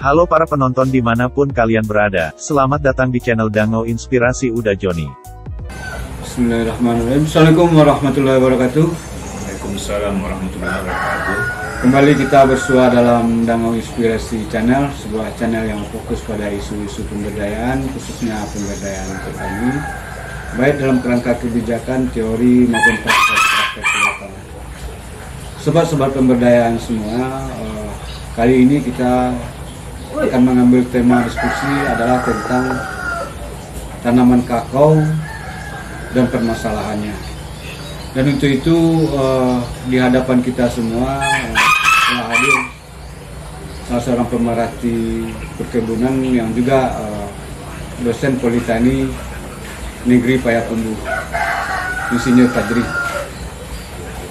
Halo para penonton dimanapun kalian berada, selamat datang di channel Dango Inspirasi Uda Joni. Bismillahirrahmanirrahim. Assalamualaikum warahmatullahi wabarakatuh. Waalaikumsalam warahmatullahi wabarakatuh. Kembali kita bersua dalam Dango Inspirasi Channel, sebuah channel yang fokus pada isu-isu pemberdayaan, khususnya pemberdayaan petani, baik dalam kerangka kebijakan, teori maupun praktek di lapangan. Sobat-sobat pemberdayaan semua, kali ini kita akan mengambil tema diskusi adalah tentang tanaman kakao dan permasalahannya. Dan untuk itu di hadapan kita semua telah hadir salah seorang pemerhati perkebunan yang juga dosen Politeknik Negeri Payakumbuh, Insinyur Fajri.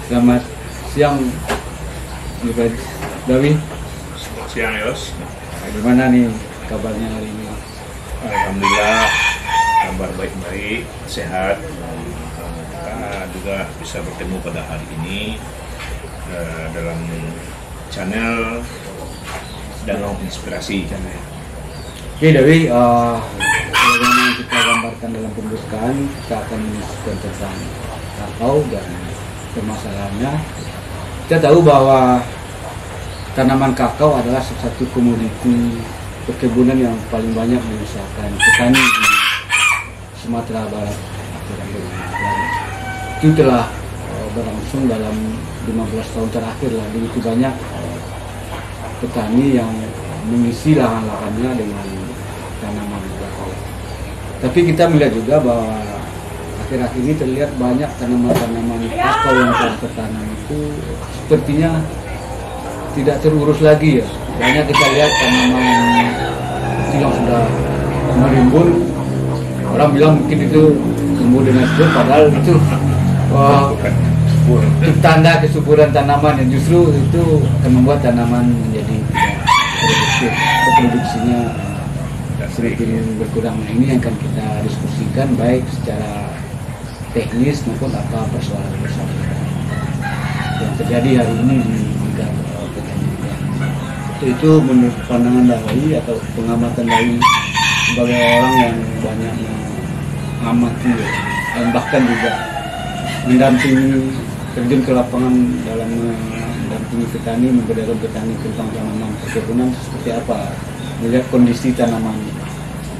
Selamat siang, Dawi. Selamat siang, Yos. Bagaimana nih kabarnya hari ini? Alhamdulillah, kabar baik-baik, sehat. Kita juga bisa bertemu pada hari ini dalam channel Dango Inspirasi. Oke, Dewi, bagaimana yang kita gambarkan dalam pembukaan, kita akan menyebutkan tentang kakao dan permasalahannya. Kita tahu bahwa tanaman kakao adalah salah satu komoditi perkebunan yang paling banyak menyusahkan petani di Sumatera Barat. Itu telah berlangsung dalam 15 tahun terakhir lah, begitu banyak petani yang mengisi lahan-lahannya dengan tanaman kakao. Tapi kita melihat juga bahwa akhir-akhir ini terlihat banyak tanaman-tanaman kakao yang telah tertanam itu sepertinya tidak terurus lagi ya. Banyak kita lihat tanaman itu yang sudah merimbun, orang bilang mungkin itu tumbuh dengan subur, padahal itu tanda kesuburan tanaman yang justru itu akan membuat tanaman menjadi tidak produktif, produksinya semakin berkurang. Nah, ini yang akan kita diskusikan baik secara teknis maupun apa persoalan-persoalan yang terjadi hari ini di bidang petani. Itu menurut pandangan Dawi atau pengamatan Dawi sebagai orang yang banyak mengamati dan bahkan juga mendampingi, terjun ke lapangan dalam mendampingi petani, memberdayakan petani tentang tanaman perkebunan, seperti apa melihat kondisi tanaman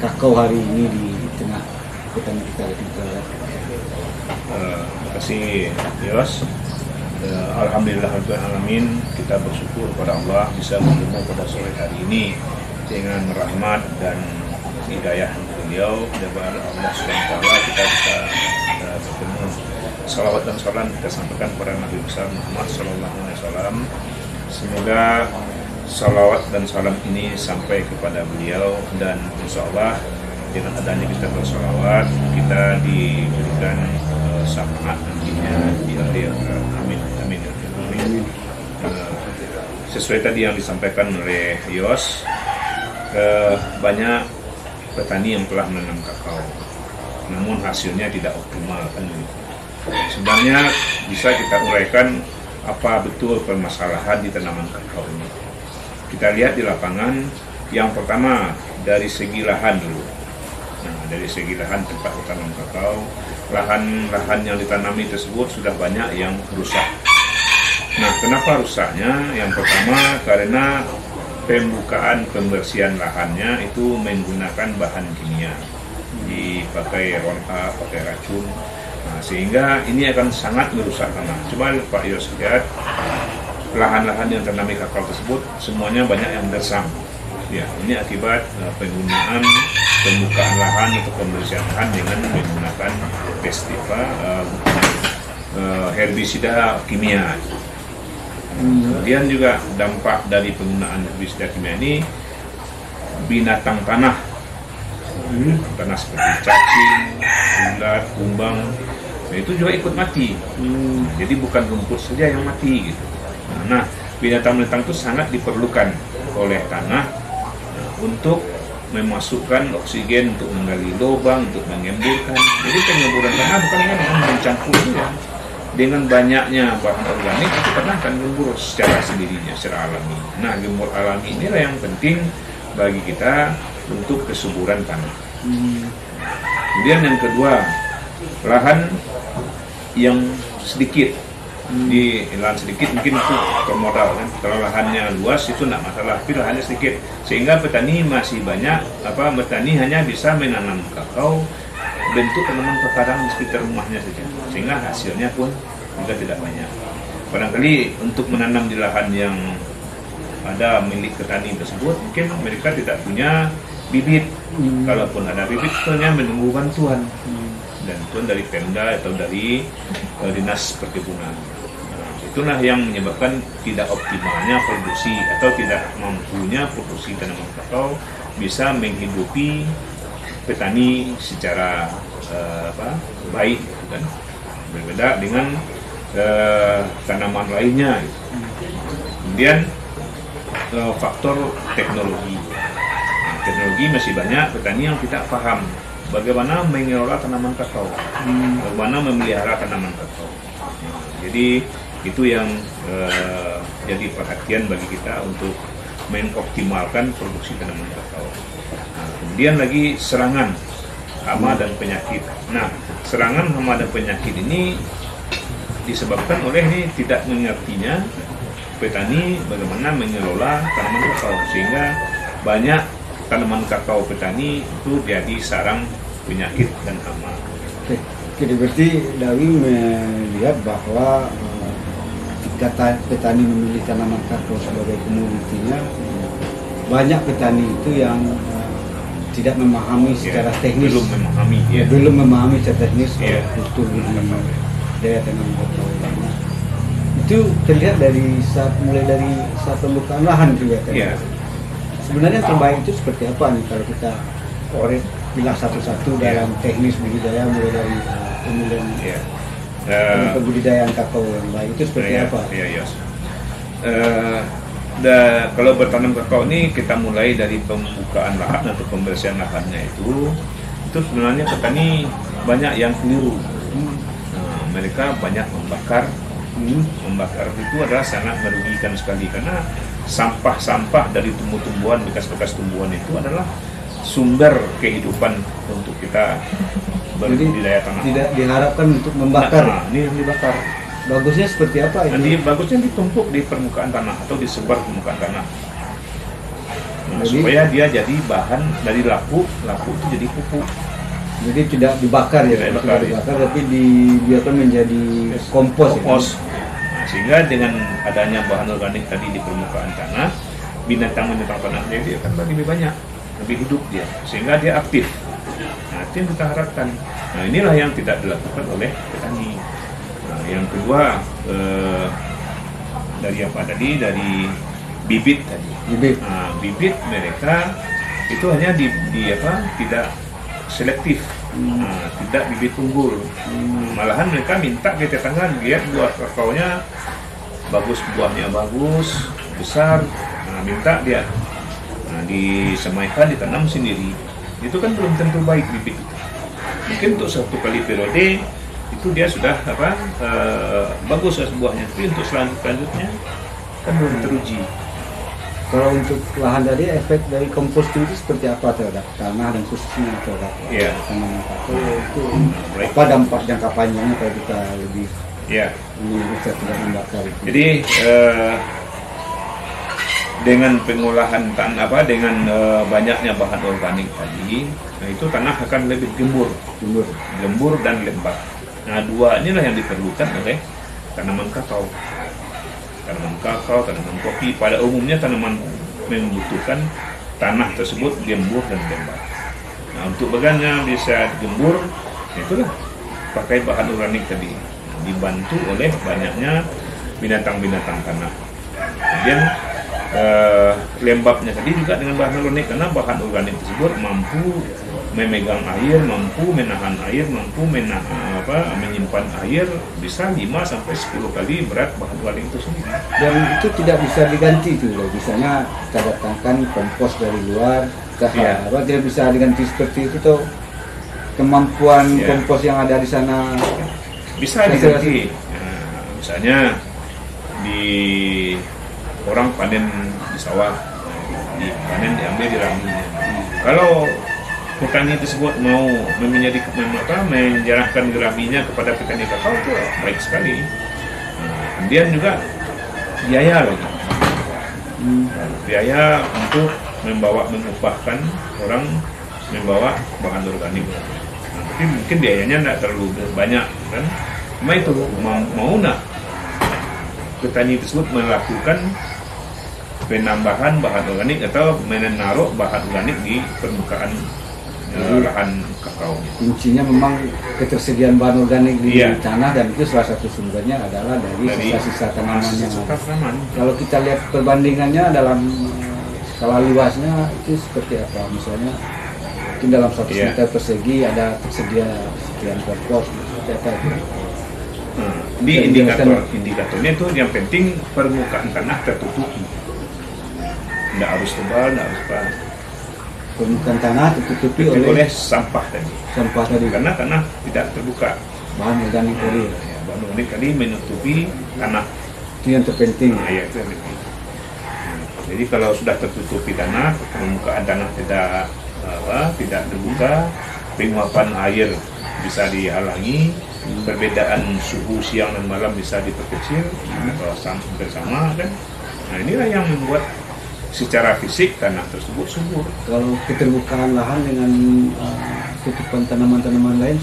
kakao hari ini di tengah petani kita di Barat. Terima kasih, Yos. Alhamdulillahirrahmanirrahim, kita bersyukur kepada Allah bisa bertemu pada sore hari ini dengan rahmat dan hidayah beliau daripada Allah SWT. Kita bisa bertemu. Salawat dan salam kita sampaikan kepada Nabi besar Muhammad SAW. Semoga salawat dan salam ini sampai kepada beliau, dan insya Allah dengan adanya kita bersalawat kita diberikan syafaat nantinya di akhir. Amin. Sesuai tadi yang disampaikan oleh Yos, banyak petani yang telah menanam kakao, namun hasilnya tidak optimal kan. Sebenarnya bisa kita uraikan apa betul permasalahan di tanaman kakao ini. Kita lihat di lapangan, yang pertama dari segi lahan dulu. Nah, dari segi lahan tempat tanam kakao, lahan-lahan yang ditanami tersebut sudah banyak yang rusak. Nah, kenapa rusaknya? Yang pertama karena pembersihan lahannya itu menggunakan bahan kimia, dipakai ronta, pakai racun. Nah, sehingga ini akan sangat merusak tanah. Coba Pak Yos lihat lahan-lahan yang tanami kakao tersebut semuanya banyak yang gersam. Ya, ini akibat penggunaan pembukaan lahan atau pembersihan lahan dengan menggunakan herbisida kimia. Kemudian juga dampak dari penggunaan herbisida kimia ini, binatang tanah seperti cacing, ulat, kumbang, nah, itu juga ikut mati. Jadi bukan rumput saja yang mati gitu. Nah, binatang-binatang itu sangat diperlukan oleh tanah untuk memasukkan oksigen, untuk menggali lubang, untuk mengemburkan. Jadi pengemburan tanah bukan dengan mencampur ya. Dengan banyaknya bahan organik itu tanah akan gembur secara sendirinya, secara alami. Nah, gembur alami inilah yang penting bagi kita untuk kesuburan tanah. Kemudian yang kedua, lahan yang sedikit, di lahan sedikit mungkin itu bermodal kan. Kalau lahannya luas itu tidak masalah, tapi lahannya sedikit sehingga petani masih banyak petani hanya bisa menanam kakao bentuk tanaman pekarang di sekitar rumahnya saja, sehingga hasilnya pun juga tidak banyak. Barangkali untuk menanam di lahan yang ada milik petani tersebut mungkin mereka tidak punya bibit. Kalaupun ada bibit hanya menunggu bantuan dari Pemda atau dari dinas perkebunan. Itulah yang menyebabkan tidak optimalnya produksi atau tidak mampunya produksi tanaman kakao bisa menghidupi petani secara baik, kan? Berbeda dengan tanaman lainnya. Kemudian faktor teknologi. Teknologi masih banyak petani yang tidak paham bagaimana mengelola tanaman kakao, bagaimana memelihara tanaman kakao. Jadi itu yang jadi perhatian bagi kita untuk mengoptimalkan produksi tanaman kakao. Kemudian lagi serangan hama dan penyakit. Nah, serangan hama dan penyakit ini disebabkan oleh ini tidak mengertinya petani bagaimana mengelola tanaman kakao, sehingga banyak tanaman kakao petani itu jadi sarang penyakit dan hama. Jadi berarti Dawi melihat bahwa jika petani memilih tanaman kakao sebagai komoditinya, banyak petani itu yang tidak memahami secara teknis, belum memahami secara teknis struktur daya tanaman kakao. Itu terlihat mulai dari saat pembukaan lahan juga. Sebenarnya terbaik itu seperti apa nih kalau kita bilang satu-satu dalam teknis budidaya, mulai dari pemilihan pembudidayaan kakao yang baik itu seperti apa? Kalau bertanam kakao ini kita mulai dari pembukaan lahan atau pembersihan lahannya itu sebenarnya petani banyak yang keliru. Mereka banyak membakar. Membakar itu adalah sangat merugikan sekali, karena sampah-sampah dari tumbuh-tumbuhan, bekas-bekas tumbuhan itu adalah sumber kehidupan untuk kita berbudidaya tanah. Tidak diharapkan untuk membakar. Ini yang dibakar. Bagusnya seperti apa ini? Nanti bagusnya ditumpuk di permukaan tanah atau disebar di permukaan tanah. Supaya dia jadi bahan dari lapu itu jadi pupuk. Jadi tidak dibakar tidak dibakar, tapi dibiarkan menjadi kompos. Sehingga dengan adanya bahan organik tadi di permukaan tanah, binatang-binatang tanahnya dia akan lebih banyak, lebih hidup dia, sehingga dia aktif. Nah, itu yang kita harapkan. Nah, inilah yang tidak dilakukan oleh petani. Nah, yang kedua dari apa tadi? Dari bibit tadi. Nah, bibit mereka itu hanya tidak selektif. Nah, tidak bibit unggul. Malahan mereka minta ke tetangga lihat buah kakaonya bagus, buahnya bagus, besar. Nah, minta dia. Nah, disemaikan, ditanam sendiri. Itu kan belum tentu baik bibit itu. Mungkin untuk satu kali periode itu dia sudah bagus buahnya, tapi untuk selanjutnya kan belum teruji. Kalau untuk lahan tadi, efek dari composting itu seperti apa terhadap tanah dan khususnya terhadap tanaman kakao itu apa dampak jangka panjangnya kalau kita lebih bisa tidak membakar itu? Jadi dengan pengolahan tanah dengan banyaknya bahan organik tadi, nah itu tanah akan lebih gembur dan lembab. Nah, dua inilah yang diperlukan oleh tanaman kakao. Tanaman kakao, tanaman kopi, pada umumnya tanaman membutuhkan tanah tersebut gembur dan lembab. Nah, untuk bagaimana bisa gembur, itulah pakai bahan organik tadi, dibantu oleh banyaknya binatang-binatang tanah. Kemudian lembabnya tadi juga dengan bahan organik, karena bahan organik tersebut mampu memegang air, mampu menahan air, mampu menyimpan air bisa 5-10 kali berat bahan organik itu sendiri. Dan itu tidak bisa diganti itu loh. Misalnya kita datangkan kompos dari luar, tidak bisa diganti seperti itu tuh. Kemampuan kompos yang ada di sana bisa diganti. Nah, misalnya di orang panen di sawah, dipanen, diambil di raminya. Kalau petani tersebut mau menyerahkan raminya kepada petani kakao itu baik sekali. Kemudian juga biaya lagi, biaya untuk mengupahkan orang membawa bahan organik. Tapi mungkin biayanya tidak terlalu banyak kan. Cuma itu mau nak petani tersebut melakukan penambahan bahan organik atau menaruh bahan organik di permukaan lahan kakao. Kuncinya memang ketersediaan bahan organik di tanah, dan itu salah satu sumbernya adalah dari sisa-sisa tanamannya. Kalau kita lihat perbandingannya dalam skala luasnya itu seperti apa? Misalnya mungkin dalam 100 meter persegi ada tersedia sekian per pot, seperti apa itu? Di indikatornya itu yang penting permukaan tanah tertutupi. Tidak harus tebal, tidak harus apa. Permukaan tanah tertutupi oleh sampah tadi. Karena tanah tidak terbuka. Bahan organik tadi. Bahan organik tadi menutupi tanah. Itu yang terpenting. Itu yang penting. Jadi kalau sudah tertutupi tanah, permukaan tanah tidak terbuka, penguapan air bisa dihalangi, perbedaan suhu siang dan malam bisa diperkecil atau hampir sama kan. Nah inilah yang membuat secara fisik tanah tersebut subur. Kalau keterbukaan lahan dengan tutupan tanaman-tanaman lain,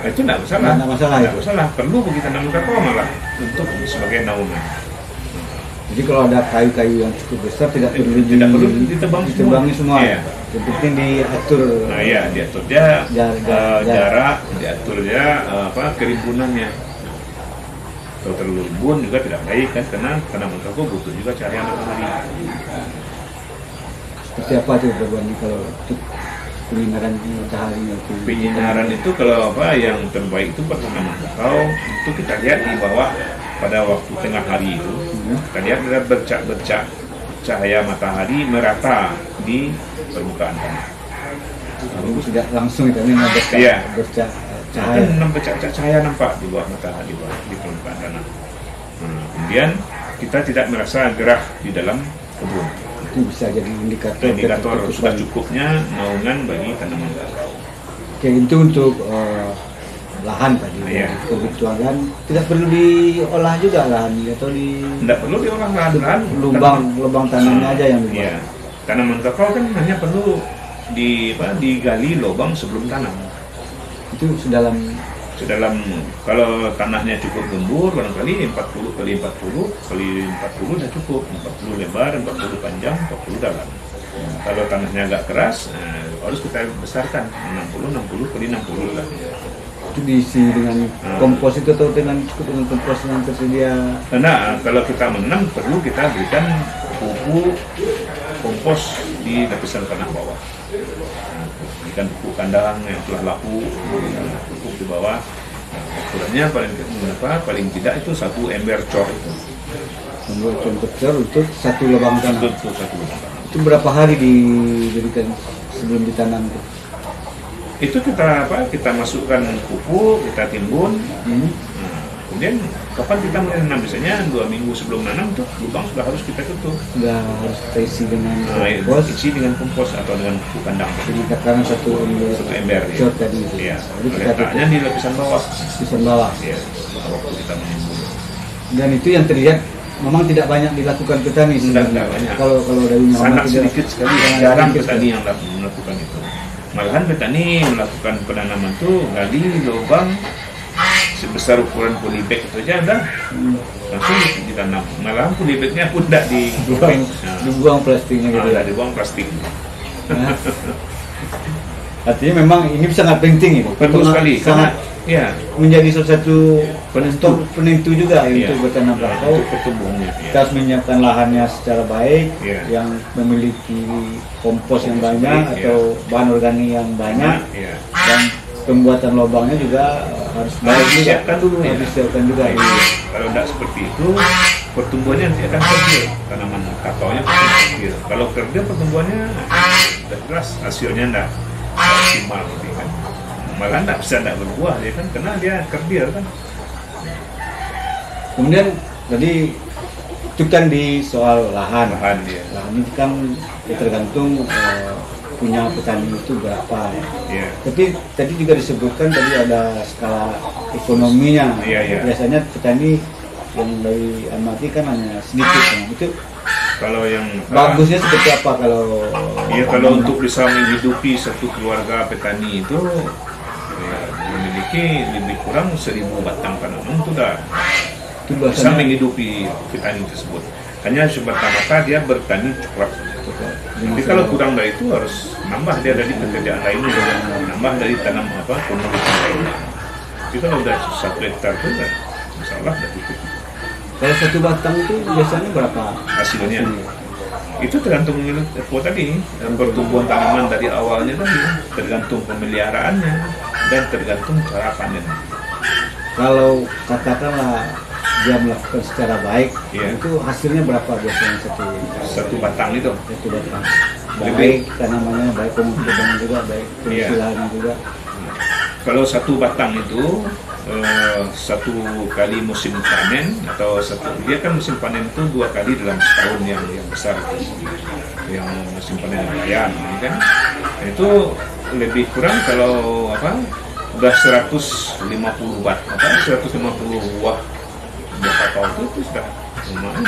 itu tidak masalah. Tidak masalah. Perlu bagi tanaman kakao malah untuk sebagai naungan. Jadi kalau ada kayu-kayu yang cukup besar tidak perlu ditebangi semua. Iya. Yang penting diatur. Nah ya, diatur jarak, diatur kerimbunannya. Kalau terlalu rimbun juga tidak baik kan, karena tanaman kakao butuh juga cahaya matahari. Seperti apa tuh berbanding kalau untuk penyinaran matahari itu? Penyinaran itu kalau yang terbaik itu buat tanaman kakao itu kita lihat di bawah pada waktu tengah hari itu, kita lihat ada bercak-bercak cahaya matahari merata di permukaan tanah. Lalu tidak langsung itu bercak cahaya. Bercak cahaya nampak di bawah matahari, di permukaan tanah. Kemudian kita tidak merasa gerah di dalam kebun. Itu bisa jadi indikator sudah cukupnya naungan bagi tanaman kakao. Oke, itu untuk lahan tadi. Kebutuhan tidak perlu diolah juga lahan atau tidak perlu diolah lahan. Lubang tanamnya aja yang dibuat. Tanaman kakao kan hanya perlu digali lubang sebelum tanam. Itu sedalam kalau tanahnya cukup gembur barangkali 40 kali 40 sudah cukup, 40 lebar, 40 panjang, 40 dalam. Kalau tanahnya agak keras harus kita besarkan 60 kali 60 lah. Itu diisi dengan kompos itu atau cukup dengan kompos yang tersedia? Nah, kalau kita menanam perlu kita berikan pupuk kompos di lapisan tanah bawah. Berikan pupuk kandang yang telah laku, pupuk di bawah. Ukurannya paling tidak itu 1 ember cor itu. Cor untuk 1 lubang tanah. Itu berapa hari diberikan sebelum ditanam? Itu kita masukkan pupuk, kita timbun. Kemudian kapan kita menanam, biasanya 2 minggu sebelum menanam tuh lubang sudah harus kita tutup. Sudah harus kita isi dengan kompos. Isi dengan kompos atau dengan pupuk kandang. Jadi karena 1 ember ya. tadi itu. Iya. Letaknya di lapisan bawah. Lapisan bawah. Iya. Waktu kita menimbun. Dan itu yang terlihat memang tidak banyak dilakukan petani. Tidak banyak. Kalau dari sangat sedikit sekali, jarang petani yang melakukan itu. Malahan petani melakukan penanaman tuh gali lubang sebesar ukuran polybag itu aja udah langsung ditanam. Malahan polybagnya pun tidak dibuang plastiknya gitu. Dibuang plastik. Artinya memang ini sangat penting itu. Betul sekali. Sangat menjadi salah satu penentu juga untuk bertanam kakao. Pertumbuhannya. Kita harus menyiapkan lahannya secara baik, yang memiliki kompos yang banyak atau bahan organik yang banyak, dan pembuatan lubangnya juga harus baik juga. Harus disiapkan juga. Kalau tidak seperti itu, pertumbuhannya nanti akan kerdil. Tanaman kakaonya pasti kerdil. Kalau kerdil pertumbuhannya sudah jelas hasilnya tidak maksimal gitu kan. Malah tidak berbuah ya kan, karena dia kerdil kan. Kemudian tadi itu kan di soal lahan. Lahan ya. Lahan itu kan ya tergantung punya petani itu berapa. Ya. Tapi tadi juga disebutkan tadi ada skala ekonominya. Iya. Biasanya petani yang dari amati kan hanya sedikit. Itu Kalau yang bagusnya seperti apa kalau? ya kalau untuk bisa menghidupi satu keluarga petani itu ya, memiliki lebih kurang 1.000 batang tanaman itu dah Itu bisa biasanya menghidupi petani tersebut. Hanya semata-mata dia bertani coklat. Jadi kalau kurang dari itu harus nambah dia dari pekerjaan lainnya, nambah dari tanam komoditas lainnya. Jadi kalau udah 1 hektar itu kan, insyaallah udah cukup. kalau satu batang itu biasanya berapa Hasilnya itu tergantung tadi pertumbuhan tanaman dari awalnya tadi, tergantung pemeliharaannya dan tergantung cara panen. Kalau katakanlah dia melakukan secara baik, Iya. itu hasilnya berapa biasanya Satu batang itu satu batang? Lebih. Baik tanamannya, baik pemupukan juga, baik Iya. pengisilannya juga. kalau satu batang itu 1 kali musim panen atau dia kan musim panen itu 2 kali dalam setahun yang besar, yang musim panen raya ini kan itu lebih kurang kalau udah 150 buah kakao itu sudah lumayan.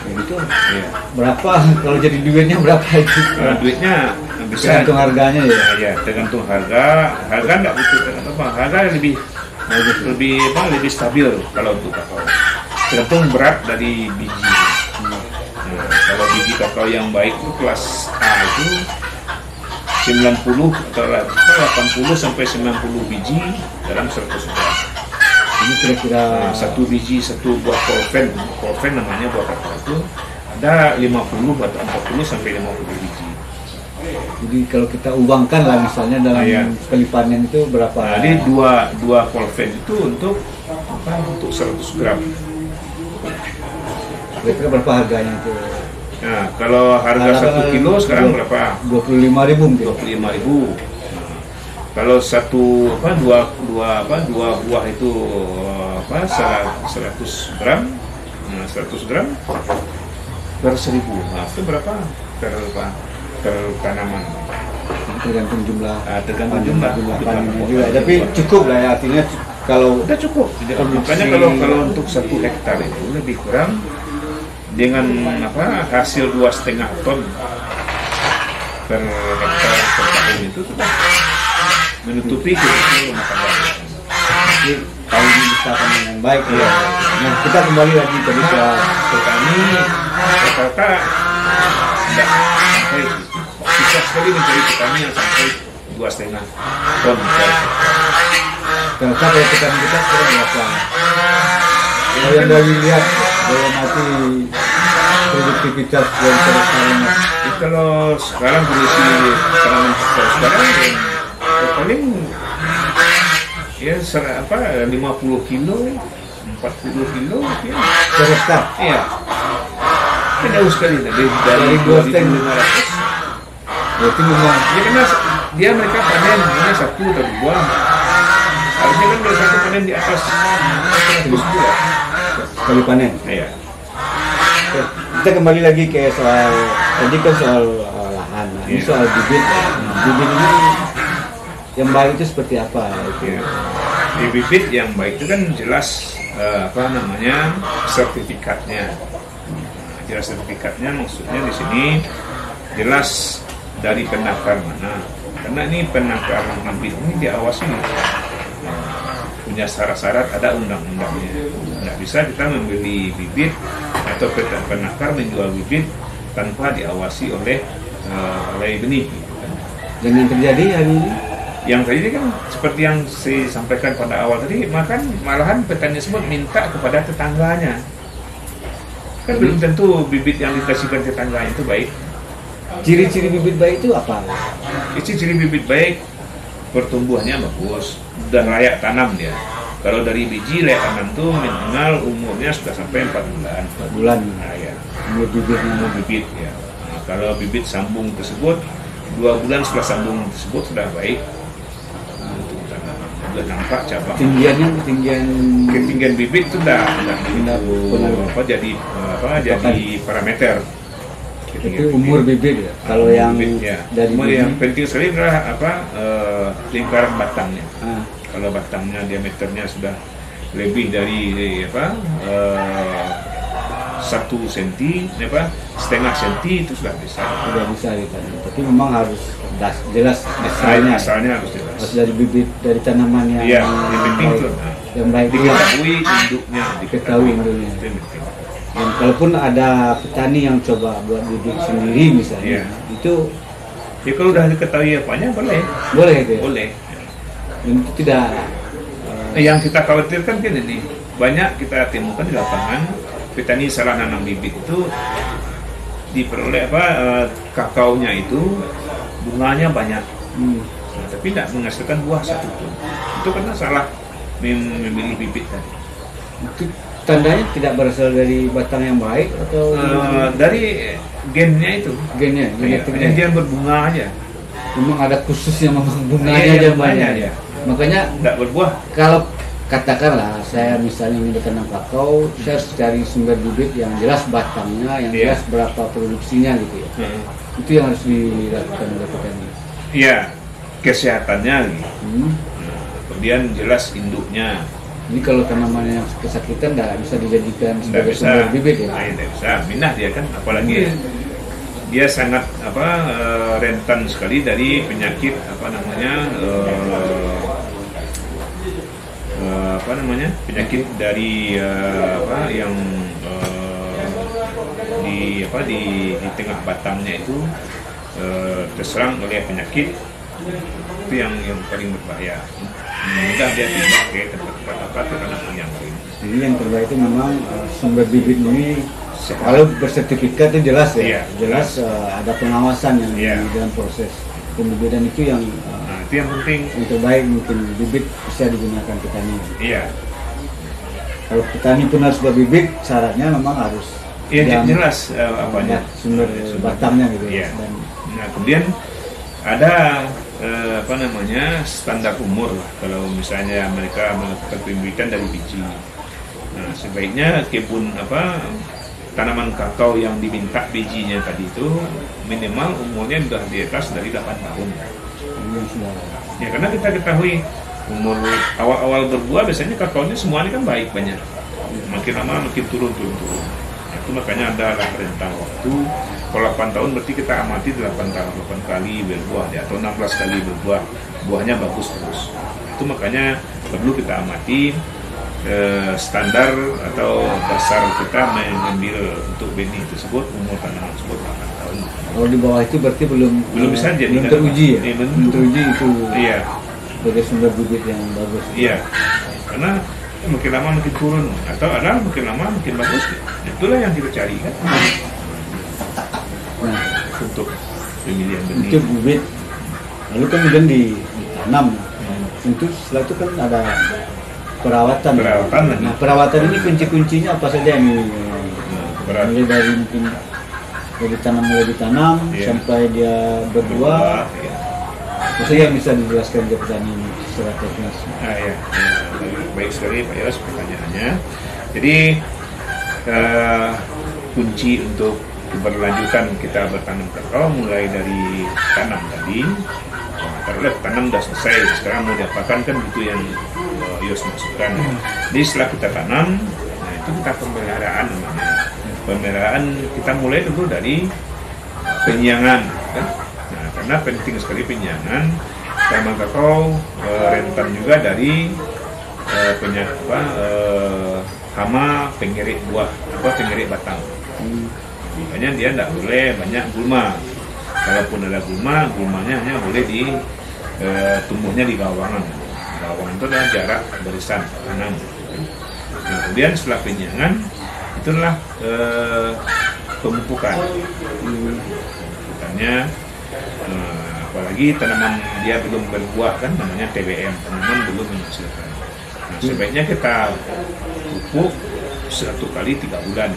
Begitu. Iya. Berapa kalau jadi duitnya berapa itu? Duitnya bisa Tergantung harganya ya. ya tergantung harga nggak butuh harga lebih stabil kalau untuk kakao, tergantung berat dari biji. Kalau biji kakao yang baik itu kelas A itu 90 atau 80 sampai 90 biji dalam 100 gram. Ini kira-kira Satu biji, satu buah kolven namanya buah kakao itu ada 50 atau 40 sampai 50 biji. jadi kalau kita uangkan lah misalnya dalam Iya. sekali panen itu berapa? Jadi dua kolven itu untuk 100 gram. Kira-kira berapa harganya itu? Nah, kalau harga 1 kilo sekarang berapa? 25.000 mungkin. 25.000. Kalau dua buah itu 100 gram, 100 gram per 1.000. Nah, itu berapa per tanaman? Tergantung jumlah. Tergantung jumlah panennya juga. Tapi cukup lah ya, artinya kalau udah cukup. Makanya kalau untuk 1 hektar itu lebih kurang dengan hasil 2,5 ton per hektar per tahun itu sudah menutupi kebutuhan rumah tangga. jadi kalau dibesarkan dengan baik ya. Nah, kita kembali lagi tadi ke Petani rata-rata tidak sampai, susah sekali mencari petani yang sampai 2,5 ton per hektar. kalau petani kita sekarang berapa? Kalau yang dari lihat dalam arti produktivitas dan persaingan. Kalau sekarang kondisi tanaman sekarang paling ya 50 kilo 40 kilo ya. Per hektar. Iya. Kan jauh sekali dari 2,5. 2.500. Berarti memang Ya karena mereka panen hanya 1 atau 2. Harusnya kan kalau 1 panen di atas 100 buah. sekali panen. Iya. Oke, kita kembali lagi ke soal tadi kan soal lahan. Nah, ini Iya. soal bibit. Bibit ini yang baik itu seperti apa? Ya. Di bibit yang baik itu kan jelas sertifikatnya. Jelas sertifikatnya maksudnya di sini jelas dari penakar mana. Karena ini penakar bibit ini diawasi punya syarat-syarat, ada undang-undangnya. Nggak bisa kita membeli bibit atau penakar menjual bibit tanpa diawasi oleh benih. Dan yang terjadi hari ini Yang tadi kan seperti yang saya sampaikan pada awal tadi, malahan petani tersebut minta kepada tetangganya. Kan belum tentu bibit yang dikasihkan tetangganya itu baik. ciri-ciri bibit baik itu apa? Ciri bibit baik, pertumbuhannya bagus, udah layak tanam dia. Kalau dari biji layak tanam itu minimal umurnya sudah sampai 4 bulan. 4 bulan. Nah, ya. Umur bibitnya. Umur bibit ya. Nah, kalau bibit sambung tersebut 2 bulan setelah sambung tersebut sudah baik. 2 udah nampak cabang. Ketinggian Bibit itu udah jadi parameter. itu umur bibit ya. Kalau yang ya. dari yang penting sekali adalah lingkaran batangnya. Kalau batangnya diameternya sudah lebih dari 1 senti, setengah senti itu sudah bisa ditanam. Tapi memang harus jelas asalnya harus jelas. Harus dari bibit dari tanaman yang penting itu. Yang baik diketahui induknya. Dan kalaupun ada petani yang coba buat bibit sendiri misalnya, itu ya kalau udah diketahui apanya boleh itu ya? Boleh. Dan itu tidak yang kita khawatirkan kan ini banyak kita temukan di lapangan petani salah nanam bibit itu diperoleh kakaonya itu bunganya banyak, tapi tidak menghasilkan buah satupun. Itu karena salah memilih bibit tadi. Itu tandanya tidak berasal dari batang yang baik atau dari gennya itu. Gennya dia berbunga aja. Memang ada khususnya memang bunganya aja banyak. Ya. Makanya tidak berbuah. Kalau katakanlah saya misalnya ingin bertanam kakao, saya harus cari sumber bibit yang jelas batangnya, yang jelas berapa produksinya gitu ya. Itu yang harus dilakukan oleh petani. Iya, kesehatannya gitu. Kemudian jelas induknya. Ini kalau tanaman yang kesakitan tidak bisa dijadikan sebagai sumber bibit ya. Tidak bisa, minah dia kan, apalagi dia sangat rentan sekali dari penyakit penyakit dari di tengah batangnya itu terserang oleh penyakit. Itu yang paling berbahaya. Mudah dia pindah ke tempat tanaman yang lain. Jadi yang terbaik itu memang sumber bibit ini kalau bersertifikat itu jelas ya, jelas ada pengawasan yang di dalam proses pembibitan itu yang itu yang penting. Yang terbaik mungkin bibit bisa digunakan petani. Iya. Kalau petani pun harus berbibit, syaratnya memang harus jelas sumber batangnya gitu. Iya. Nah kemudian ada standar umur lah. Kalau misalnya mereka melakukan pembibitan dari biji. Nah sebaiknya kebun tanaman kakao yang diminta bijinya tadi itu minimal umurnya sudah di atas dari 8 tahun. Ya karena kita ketahui umur awal-awal berbuah biasanya kakaonya semuanya kan baik banyak. Makin lama makin turun. Itu makanya ada rentang waktu. Kalau 8 tahun berarti kita amati 8 kali berbuah atau 16 kali berbuah. Buahnya bagus terus. Itu makanya perlu kita amati standar atau dasar kita mengambil untuk benih tersebut umur tanaman tersebut 8 tahun. Kalau di bawah itu berarti belum bisa jadi belum teruji ya? Belum teruji itu sebagai sumber bibit yang bagus. Iya, karena makin lama makin turun atau ada makin lama makin bagus. Itulah yang kita cari kan. Nah, untuk pemilihan benih. Itu bibit, lalu kemudian ditanam. Itu setelah itu kan ada perawatan. Nah, perawatan ini kunci-kuncinya apa saja ini? Mulai dari mungkin mulai ditanam sampai dia berbuah. Maksudnya yang bisa dijelaskan ke petani ini secara teknis. Baik sekali Pak Yos pertanyaannya. Jadi kunci untuk keberlanjutan kita bertanam kakao mulai dari tanam tadi. Taruhlah tanam sudah selesai, sekarang mau diapakan kan itu yang Yos maksudkan. Jadi setelah kita tanam, nah itu kita pemeliharaan namanya. Pemeliharaan kita mulai dulu dari penyiangan kan? Nah, karena penting sekali penyiangan. Tanaman kakao rentan juga dari hama pengerik buah atau pengerik batang. Makanya dia tidak boleh banyak gulma. Kalaupun ada gulmanya hanya boleh tumbuhnya di gawangan. Gawangan itu adalah jarak barisan tanam. Nah, kemudian setelah penyiangan itulah pemupukan. Bukannya apalagi tanaman dia belum berbuah kan namanya TBM, tanaman belum menghasilkan. Nah, sebaiknya kita pupuk 1 kali 3 bulan.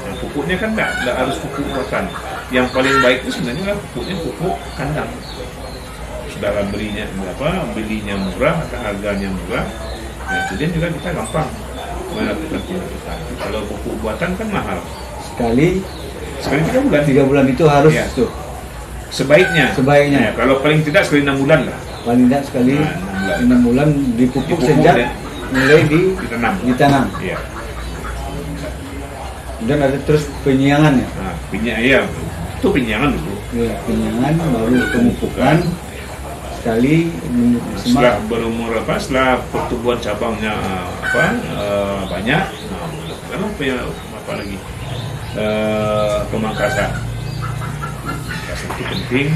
Nah, pupuknya kan nggak harus pupuk buatan. Yang paling baik itu sebenarnya pupuknya pupuk kandang. saudara belinya murah, harganya murah, dan kemudian juga kita gampang melakukan pemupukan. Kalau pupuk buatan kan mahal. Sekali 3 bulan. 3 bulan itu harus Ya. tuh. Sebaiknya. Sebaiknya. Ya, kalau paling tidak sekali 6 bulan lah. Paling tidak sekali Nah, 6 bulan dipupuk Dipupuk sejak ya. mulai Ditanam. Ya. Dan ada terus penyiangannya. Nah, itu penyiangan dulu. Ya, penyiangan baru pemupukan sekali Setelah berumur setelah pertumbuhan cabangnya banyak, lalu apa lagi? Pemangkasan. Pemangkasan itu penting.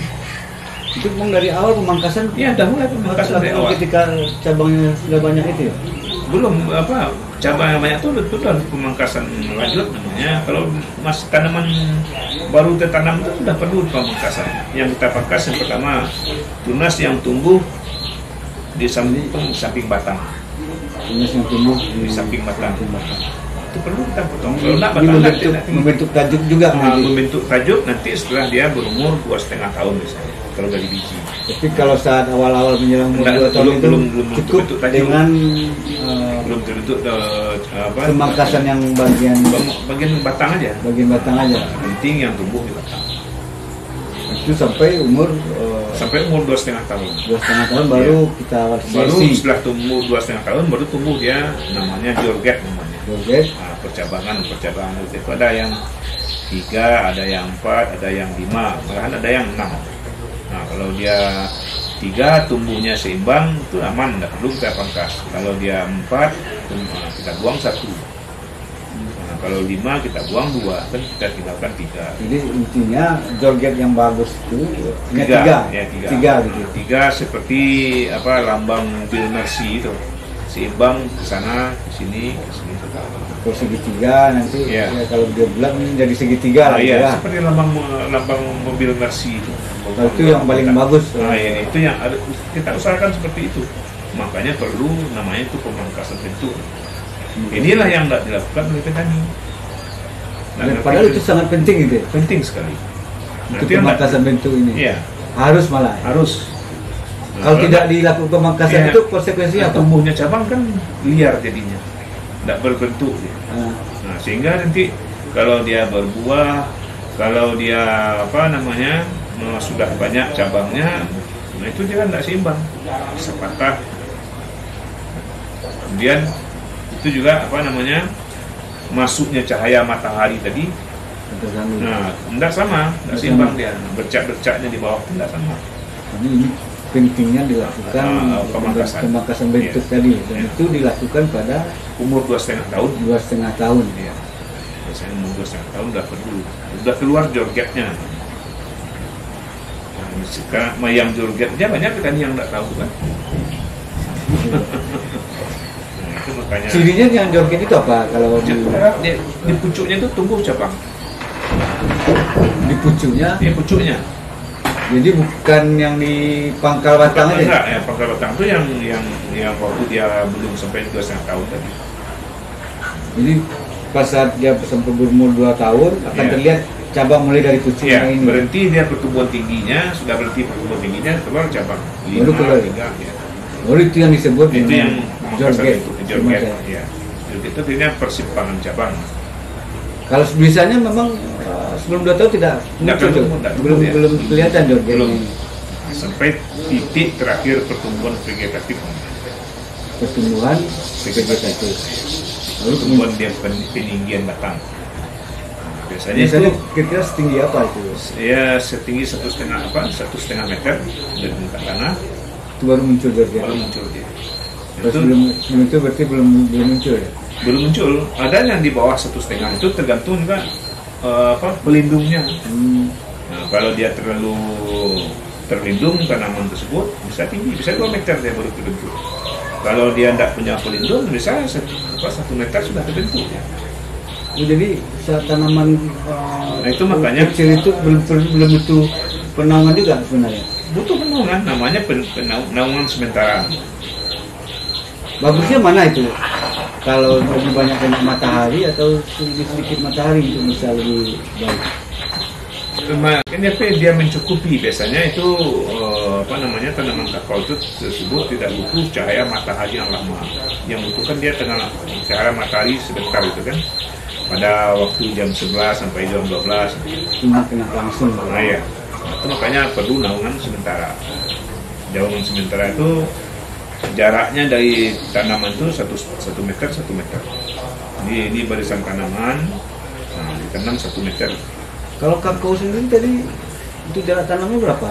Itu memang dari awal pemangkasan. Ya, dah mulai pemangkasan dari awal. Ketika cabangnya sudah banyak itu ya. Belum cabang yang banyak itu betul harus pemangkasan lanjut namanya. Kalau masih tanaman baru tertanam itu sudah perlu pemangkasan. Yang kita pangkas yang pertama tunas yang tumbuh di samping batang. Tunas yang tumbuh Di samping batang. Itu perlu kita potong. Kalau Ini nak batang membentuk tajuk juga. membentuk tajuk nanti setelah dia berumur 2,5 tahun misalnya. Kalau dari biji. Tapi kalau saat awal-awal menjelang umur 2 tahun itu belum cukup bentuk tajuk. dengan Belum terbentuk pemangkasan yang bagian batang aja. bagian batang aja. Penting yang tumbuh di batang. Itu sampai umur Sampai umur 2,5 tahun. 2,5 tahun baru kita Baru sesi. setelah tumbuh 2,5 tahun baru tumbuh dia namanya jorget namanya. Jorget. Nah, percabangan itu ada yang 3, ada yang 4, ada yang 5, malahan ada yang 6. Nah, kalau dia 3 tumbuhnya seimbang itu aman, tidak perlu kita pangkas. Kalau dia 4 kita buang 1. Nah, kalau 5 kita buang 2, kan kita tinggalkan 3. Jadi intinya jorget yang bagus itu Tiga. 3 gitu. 3 seperti lambang Bill Mercy itu, seimbang ke sana, ke sini. Kalau segitiga nanti Ya. ya, kalau dia bulat jadi segitiga lah Iya, ya. seperti lambang mobil Mercy itu. Kalau itu yang paling bagus. Nah, ya, itu yang kita usahakan seperti itu. Makanya perlu namanya itu pemangkasan bentuk. Inilah yang tidak dilakukan oleh petani. Dan padahal itu sangat penting gitu ya. Penting sekali. Untuk pemangkasan bentuk ini. Iya, Harus malah. harus. Kalau tidak dilakukan pemangkasan Iya. itu konsekuensinya apa? Tumbuhnya cabang kan liar jadinya, tidak berbentuk. Nah, sehingga nanti kalau dia berbuah, kalau dia sudah banyak cabangnya, nah itu dia tidak seimbang, bisa patah. Kemudian itu juga masuknya cahaya matahari tadi, nah tidak sama, tidak seimbang dia, bercak-bercaknya di bawah tidak sama. Ini pentingnya dilakukan pemangkasan bentuk tadi, dan itu dilakukan pada umur 2,5 tahun. 2,5 tahun. Ya. Biasanya umur 2,5 tahun udah keluar jorgetnya. Nah, sekarang yang jorgetnya banyak petani yang tidak tahu kan. Nah, itu makanya. Cirinya yang jorget itu apa? Kalau di pucuknya itu tumbuh cabang. di pucuknya, Pucuknya. jadi bukan yang di pangkal batang aja. Enggak, ya pangkal batang itu yang waktu dia belum sampai 2,5 tahun tadi. Jadi pas saat dia sampai berumur 2 tahun akan Iya. terlihat cabang mulai dari pucuknya Ya, ini. berhenti dia pertumbuhan tingginya, sudah berhenti pertumbuhan tingginya, keluar cabang. Baru keluar. 3, ya. Baru itu yang disebut Itu dengan yang jorget. jorget. Ya. Jorget itu artinya persimpangan cabang. Kalau biasanya memang sebelum 2 tahun tidak muncul, belum kelihatan jorget Belum. ini. Sampai titik terakhir pertumbuhan vegetatif. Pertumbuhan vegetatif. Lalu Pertumbuhan dia peninggian batang. Biasanya biasanya itu kira-kira setinggi apa itu? ya setinggi 1,5 meter dari permukaan tanah Itu baru muncul jorget. baru muncul dia. Terus Itu sebelum itu berarti belum muncul ya? belum muncul. Ada yang di bawah 1,5 itu tergantung juga pelindungnya. Nah, kalau dia terlalu terlindung tanaman tersebut bisa tinggi, bisa 2 meter dia baru terbentuk. Kalau dia tidak punya pelindung bisa 1 meter sudah terbentuk ya. Oh, jadi saat tanaman Nah, itu makanya kecil itu belum butuh penaungan juga sebenarnya. butuh penaungan, namanya penaungan sementara. Bagusnya mana itu? Kalau lebih banyak kena matahari atau sedikit matahari itu bisa lebih baik. NPK dia mencukupi biasanya itu tanaman kakao itu tersebut tidak butuh cahaya matahari yang lama. Yang butuh kan dia cahaya matahari sebentar itu kan, pada waktu jam 11 sampai jam 12. Kena langsung. Nah ya, itu makanya perlu naungan sementara. Naungan sementara itu jaraknya dari tanaman itu 1 meter 1 meter. Ini barisan tanaman, nah, ditanam 1 meter. Kalau kakao sendiri tadi itu jarak tanamnya berapa?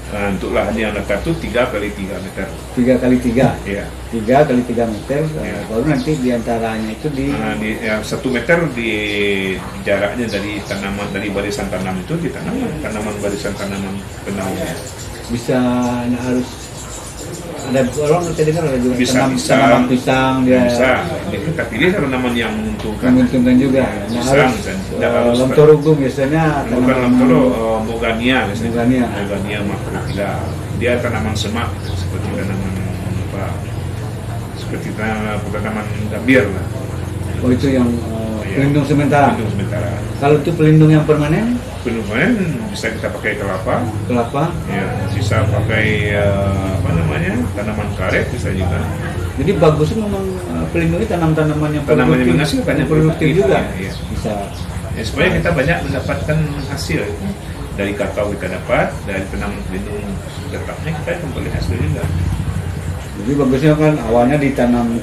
Nah, untuk lahan yang datar itu 3 kali 3 meter. 3 kali 3. Iya. 3 kali 3 meter. Ya. Baru nanti diantaranya itu di. Nah, yang 1 meter di jaraknya dari barisan tanam itu ditanam barisan tanaman penaungnya. Bisa harus ada orang tadi kan ada juga Bisa, tanaman pisang dia. Bisa. Ini kita pilih tanaman yang menguntungkan. Menguntungkan juga. Nah, Pisang, harus tidak harus lamtorugu biasanya bukan lamtoro, Mogania biasanya. Mogania. Mogania macrophylla. Dia tanaman semak seperti tanaman apa? Seperti tanaman gambir lah. Oh itu yang Iya. pelindung sementara. Pelindung sementara. Kalau itu pelindung yang permanen, Pelindungan bisa kita pakai kelapa, ya, bisa pakai tanaman karet bisa juga. jadi bagusnya memang pelindungi tanam-tanaman yang Tanaman yang produktif, menghasilkan, yang produktif juga. Iya. Bisa. Ya, supaya kita banyak mendapatkan hasil dari kakao kita dapat, dari tanaman pelindung tetapnya kita kembali hasil juga. Jadi bagusnya kan awalnya ditanam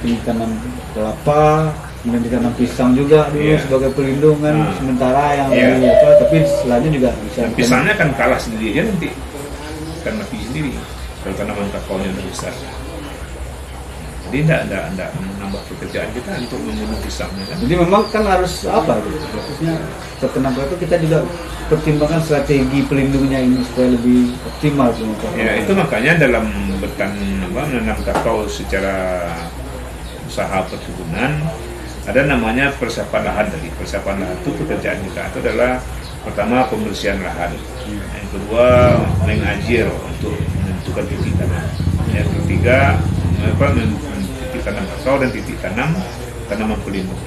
kelapa, kemudian ditanam pisang juga dulu Iya. sebagai pelindungan sementara yang Iya. dari tapi setelahnya juga bisa. Dan pisangnya kan kalah sendiri aja nanti, kan mati sendiri kalau tanaman kakao yang besar. Jadi tidak menambah pekerjaan kita untuk membunuh pisangnya kan. Jadi memang kan harus apa gitu? Maksudnya tertanam itu kita juga pertimbangkan strategi pelindungnya ini supaya lebih optimal. Ya itu makanya dalam menanam kakao secara usaha perkebunan ada namanya persiapan lahan tadi. Persiapan lahan itu pekerjaan kita itu adalah pertama pembersihan lahan, yang kedua mengajir untuk menentukan titik tanam, yang ketiga titik tanam kakao dan titik tanam tanaman pelindung.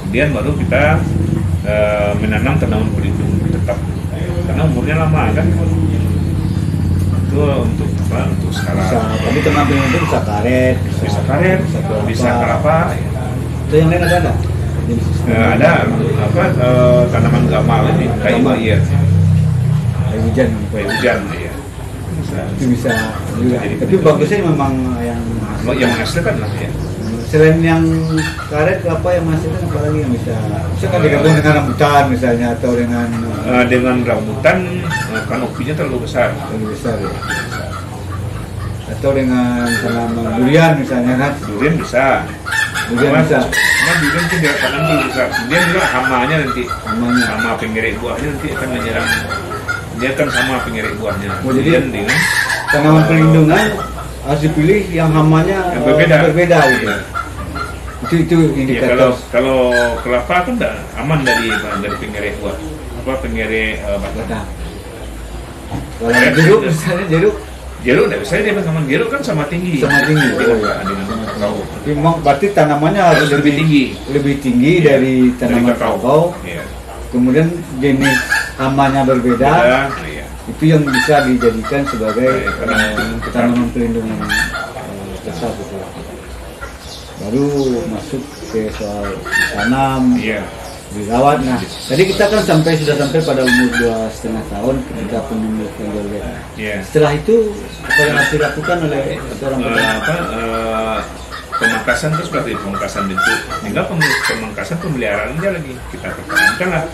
Kemudian baru kita menanam tanaman pelindung tetap karena umurnya lama kan. Itu untuk skala. Tapi tanaman pelindung itu bisa karet, bisa kelapa. Itu yang lain ada? Ada tanaman gamal ini, kayu air, Kayu hujan. ya. Itu bisa juga. Jadi, tapi bagusnya memang yang menghasilkan lah ya. selain yang karet kelapa yang menghasilkan apa lagi yang bisa kan digabung dengan rambutan misalnya atau dengan rambutan kanopinya terlalu besar. lebih besar ya. Atau dengan tanaman durian misalnya kan. Durian bisa. Durian bisa. Nah, durian itu dia tanam dulu bisa. Kemudian juga hamanya nanti. Hamanya. Hama pengerek buahnya nanti akan menyerang. Dia kan sama pengerek buahnya. Oh, jadi Kemudian dengan tanaman pelindungan harus dipilih yang hamanya yang berbeda gitu. Itu ya, indikator. kalau kelapa kan aman dari pengerek buah. Pengerek batang. Batang. Kalau jeruk misalnya jeruk Tidak bisa dia tanaman jeruk kan sama tinggi. sama tinggi. Dengan kakao. Tapi memang berarti tanamannya harus Lebih tinggi. lebih tinggi Iya, dari tanaman dari kakao. Iya. Kemudian jenis hamanya berbeda. Iya. Itu yang bisa dijadikan sebagai tanaman pelindung yang besar gitu. Baru masuk ke soal tanam, Iya. dirawat. Nah, tadi kita kan sudah sampai pada umur 2,5 tahun ketika penumbuh lele. Iya. Setelah itu apa yang harus dilakukan oleh orang petani? Pemangkasan itu seperti pemangkasan bentuk. Tinggal pemangkasan pemeliharaan aja lagi kita pertahankan lah.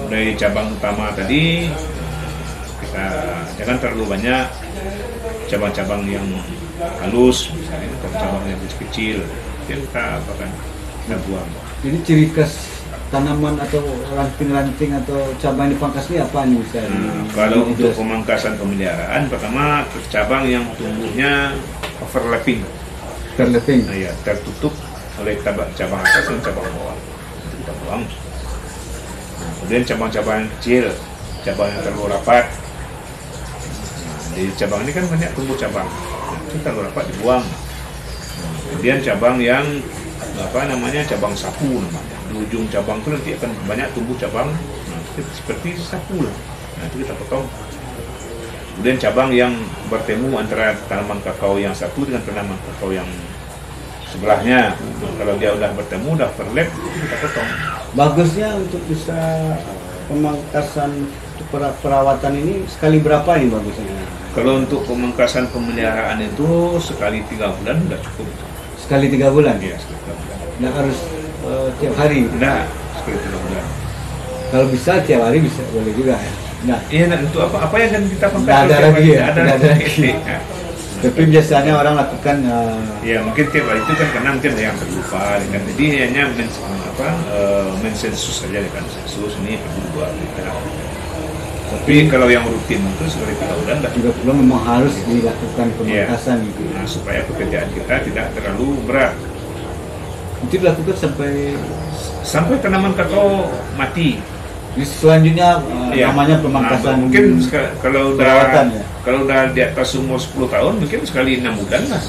Dari cabang utama tadi kita jangan terlalu banyak cabang-cabang yang halus, misalnya cabang yang kecil, itu kita buang. Jadi ciri khas tanaman atau ranting-ranting atau cabang yang dipangkas ini apa nih bisa? Kalau untuk pemangkasan pemeliharaan, pertama cabang yang tumbuhnya overlapping, terleping. ya, tertutup oleh cabang atas dan cabang bawah, itu kita buang. Kemudian cabang-cabang yang kecil, cabang yang terlalu rapat. Di cabang ini kan banyak tumbuh cabang, itu terlalu rapat dibuang. Kemudian cabang yang cabang sapu namanya. Di ujung cabang itu nanti akan banyak tumbuh cabang seperti sapu lah. Nah, itu kita potong. Kemudian cabang yang bertemu antara tanaman kakao yang satu dengan tanaman kakao yang sebelahnya, kalau dia udah bertemu, udah overlap, itu kita potong. Bagusnya untuk bisa pemangkasan perawatan ini sekali berapa ini bagusnya? Kalau untuk pemangkasan pemeliharaan itu sekali 3 bulan udah cukup. Sekali 3 bulan? Iya, sekali 3 bulan. Nggak harus tiap hari? Nah, sekali 3 bulan. Kalau bisa tiap hari bisa, boleh juga ya? Nah, iya, nah, untuk apa yang akan kita pangkas? Nggak ada lagi ya? Ada Nggak ada lagi. Nah, tapi biasanya orang lakukan ya mungkin tiap hari itu kan karena mungkin ada yang terlupa kan, jadi hanya mensensus saja kan, sensus ini perlu buat kita. Tapi kalau yang rutin itu sekali 3 bulan dah. 3 bulan memang harus dilakukan pemangkasan ya. gitu. Nah, supaya pekerjaan kita tidak terlalu berat. Itu dilakukan sampai tanaman kakao mati. Jadi selanjutnya namanya pemangkasan. Nah, mungkin kalau perawatan, ya? Kalau udah di atas umur 10 tahun mungkin sekali 6 bulan lah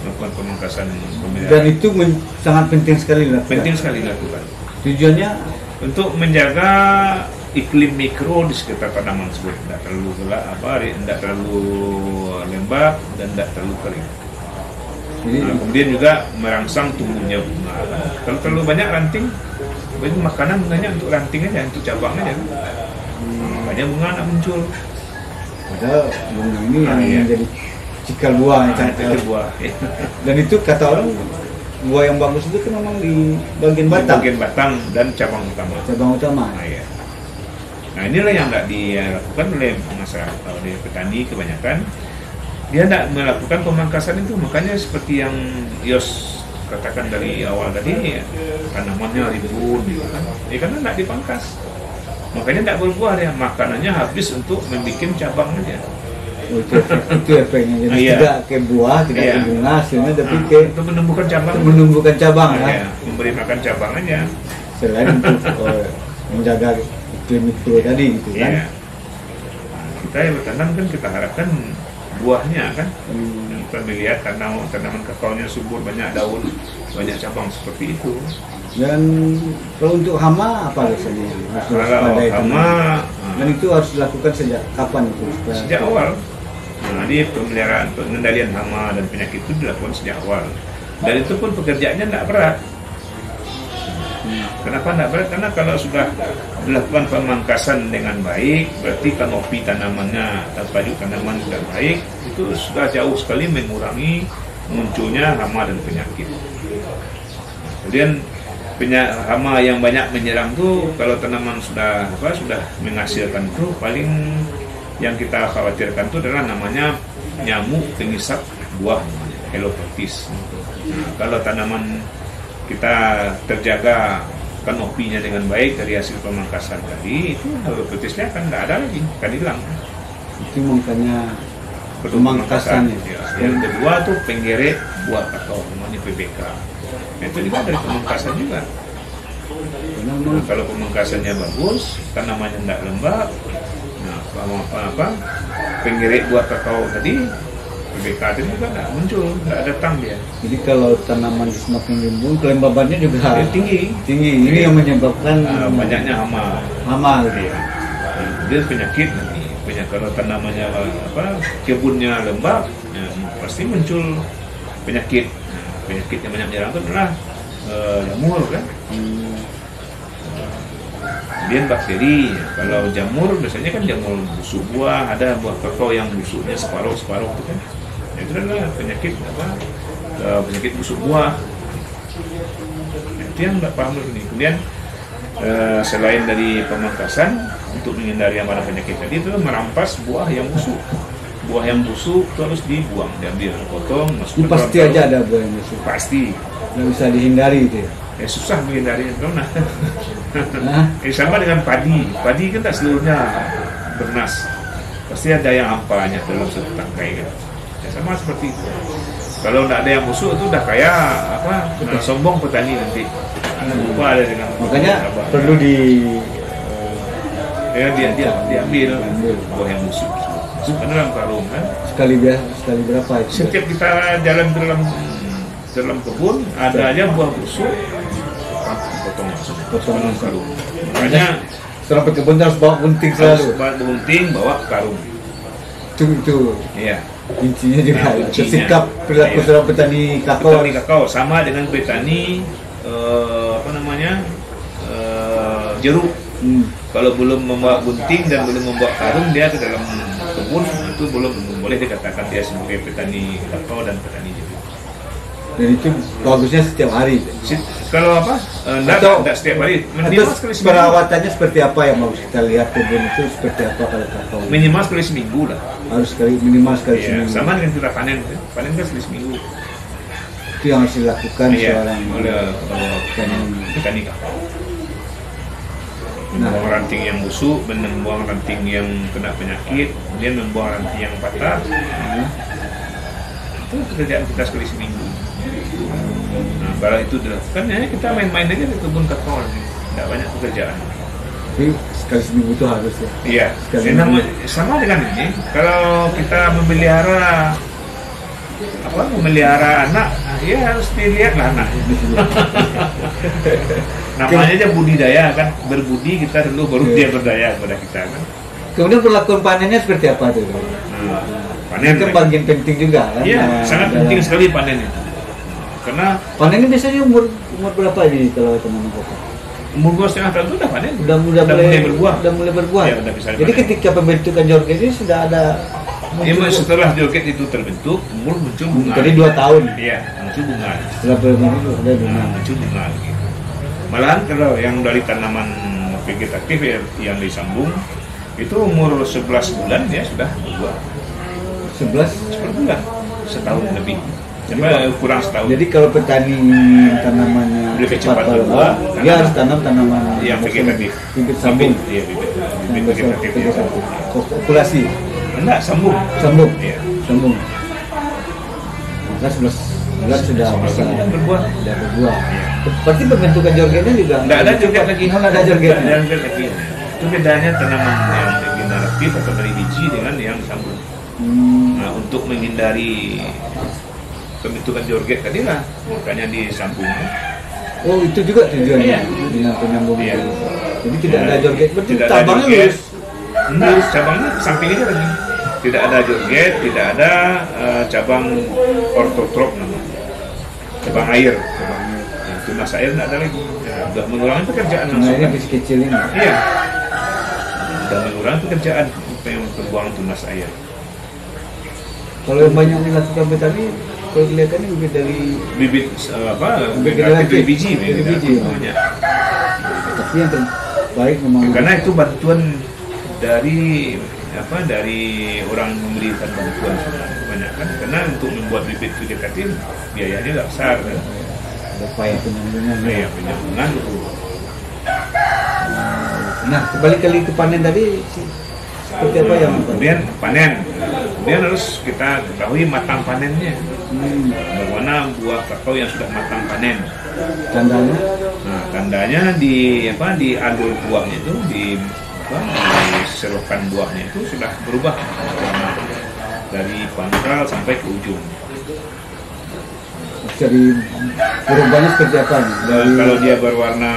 melakukan pemangkasan pemeliharaan. Dan itu sangat penting sekali dilakukan. Penting sekali dilakukan. Tujuannya untuk menjaga iklim mikro di sekitar tanaman tersebut, tidak terlalu gelap, tidak terlalu lembab dan tidak terlalu kering. Jadi, kemudian juga merangsang tumbuhnya bunga. Kalau terlalu banyak ranting, makanan bunganya untuk ranting aja, untuk cabang aja. Makanya bunga nak muncul. Padahal bunga ini yang menjadi cikal buah yang cantik. Buah. Dan itu kata orang buah yang bagus itu kan memang di bagian batang. Bagian batang dan cabang utama. Cabang utama. Nah inilah yang tidak dilakukan oleh masyarakat, oleh petani kebanyakan. Dia tidak melakukan pemangkasan itu, makanya seperti yang Yos katakan dari awal tadi, tanamannya rimbun, gitu kan? Karena tidak dipangkas. Makanya tidak berbuah dia, makanannya habis untuk membuat cabang aja. Itu efeknya. Jadi tidak ke buah, tidak ke bunga hasilnya, tapi ke untuk menumbuhkan cabang. Menumbuhkan cabang ya. Memberi makan cabang aja. Selain untuk menjaga iklim mikro tadi gitu kan. Kita yang bertanam kan kita harapkan buahnya kan. Kita melihat tanaman kakaonya subur, banyak daun, banyak cabang seperti itu. Dan kalau untuk hama apa biasanya? Kalau hama, dan itu harus dilakukan sejak kapan itu? Sejak awal. Nah, di pemeliharaan, pengendalian hama dan penyakit itu dilakukan sejak awal. Dan itu pun pekerjaannya tidak berat. Kenapa tidak berat? Karena kalau sudah dilakukan pemangkasan dengan baik, berarti kanopi tanamannya atau pajuk tanaman sudah baik, itu sudah jauh sekali mengurangi munculnya hama dan penyakit. Kemudian hama yang banyak menyerang tuh kalau tanaman sudah menghasilkan tuh paling yang kita khawatirkan itu adalah namanya nyamuk pengisap buah, Helopeltis. Nah, kalau tanaman kita terjaga kanopinya dengan baik dari hasil pemangkasan tadi, itu Helopeltisnya akan tidak ada lagi, akan hilang. Itu makanya pemangkasannya. Yang kedua tuh penggerek buah kakao, namanya PBK. Nah, itu juga dari pemangkasan juga. Nah, kalau pemangkasannya bagus, tanamannya tidak lembab, penggerek buah kakao tadi, PBK itu juga tidak muncul, tidak datang dia. Jadi kalau tanaman semakin rimbun, kelembabannya juga tinggi. Ini yang menyebabkan banyaknya hama. Ya. Dia penyakit nanti. Kalau tanamannya kebunnya lembab, pasti muncul penyakit. Penyakit yang banyak menyerang itu adalah jamur kan. Kemudian bakteri. Kalau jamur biasanya kan jamur busuk buah, ada buah kakao yang busuknya separuh itu kan. Itu adalah penyakit penyakit busuk buah. Itu yang tidak paham ini. Kemudian selain dari pemangkasan untuk menghindari yang pada penyakit tadi, itu merampas buah yang busuk. Buah yang busuk itu harus dibuang, diambil, potong, masuk. Pasti aja ada buah yang busuk. Pasti. Nggak bisa dihindari itu. Susah menghindari itu. Sama dengan padi. Padi kan tak seluruhnya bernas. Pasti ada yang ampanya dalam satu tangkai kan. Ya, sama seperti itu. Kalau tidak ada yang busuk itu udah kayak sombong petani nanti. Lupa ada dengan. Makanya perlu diambil buah yang busuk. Dalam karung kan. Sekali berapa itu? Setiap kita jalan dalam kebun ada aja buah busuk, potong langsung karung. Makanya Seorang pekebun harus bawa gunting Harus selalu. bawa gunting, bawa karung. Itu Iya. kuncinya juga. Nah, kuncinya. Sikap perilaku Iya. seorang petani kakao. Petani kakao sama dengan petani apa namanya jeruk. Kalau belum membawa gunting dan belum membawa karung, dia ke dalam kebun, itu belum boleh dikatakan dia sebagai petani kakao dan petani jeruk. Dan itu bagusnya setiap hari. Kalau apa? Enggak setiap hari. Minimal Atau sekali seminggu. perawatannya seperti apa yang harus kita lihat kebun itu seperti apa kalau kakao? Minimal sekali seminggu lah. Harus minimal sekali Iya, seminggu. sama dengan kita panen. Panen kan sekali seminggu. Itu yang harus dilakukan Iya, seorang oleh petani. petani kakao. Nah. Membuang ranting yang busuk, membuang ranting yang kena penyakit, kemudian membuang ranting yang patah. Itu pekerjaan kita sekali seminggu. Nah, kalau itu dilakukan, ya kita main-main aja di kebun kakao. Tidak banyak pekerjaan. Tapi sekali seminggu itu harus ya. Iya, Sekali ini sama dengan ini. Kalau kita memelihara anak, ya harus dilihat lah anak. Namanya aja budidaya kan, berbudi kita dulu baru dia berdaya kepada kita kan. Kemudian perlakuan panennya seperti apa tuh? Nah, panen Itu bagian penting juga kan? Iya, Nah, sangat dalam- penting sekali panen itu. Karena Panen ini biasanya umur berapa ini kalau tanaman kakao? umur 2,5 tahun itu udah panen. Udah mulai berbuah. Udah mulai berbuah. Ya, udah bisa Jadi dipanen. ketika pembentukan jorget ini sudah ada Ya, setelah joget itu terbentuk, muncul bunga. Tadi 2 tahun. Iya, muncul bunga. Setelah berbentuk ada bunga. Nah, muncul bunga gitu. Malahan kalau yang dari tanaman vegetatif yang disambung itu umur 11 bulan ya sudah berbuah. 11. 10 bulan, setahun lebih. Cuma kurang setahun. Jadi kalau petani tanamannya Lebih cepat berbuah, berbuah, dia harus tanam tanaman yang vegetatif. bibit sambung. Iya, bibit vegetatif. Ya. Populasi Enggak, sambung. sambung. Iya. Sambung. Maka 11 bulan sudah bisa Sudah berbuah. sudah berbuah. Berarti pembentukan jorgetnya juga Enggak ada joget lagi. Nggak ada jorgetnya. Nggak ada joget lagi. Itu bedanya tanaman yang regeneratif atau dari biji dengan yang sambung. Nah, untuk menghindari pembentukan jorget tadi lah, makanya disambung. Oh, itu juga tujuannya Iya. dengan penyambung. Iya. Jadi tidak ada jorget. Berarti Tidak ada cabangnya jorget. lurus. Enggak, cabangnya sampingnya lagi. Tidak ada jorget, tidak ada cabang ortotrop namanya. Cabang air. Nah, tunas air tidak ada lagi. Ya, udah mengurangi pekerjaan Nah, langsung. ini kan? biji kecil ini. Iya. Udah mengurangi pekerjaan pembuang tunas air. Kalau yang banyak dilakukan petani, kalau kelihatannya bibit dari Bibit Bibit vegetatif dari vegetatif. biji, Dari vegetatif biji, ya. banyak. tapi yang terbaik memang Karena itu bantuan dari orang memberikan bantuan kebanyakan. Karena untuk membuat bibit vegetatif biayanya nggak besar kan. ada upaya penyambungan. Ya, penyambungan itu. Nah, kembali ke panen tadi seperti apa yang Kemudian panen. Kemudian harus kita ketahui matang panennya. Bagaimana buah kakao yang sudah matang panen. tandanya? Nah, tandanya di adul buahnya itu di selokan buahnya itu sudah berubah warna dari pangkal sampai ke ujung. Jadi berubahnya seperti apa nih? Dan kalau dia berwarna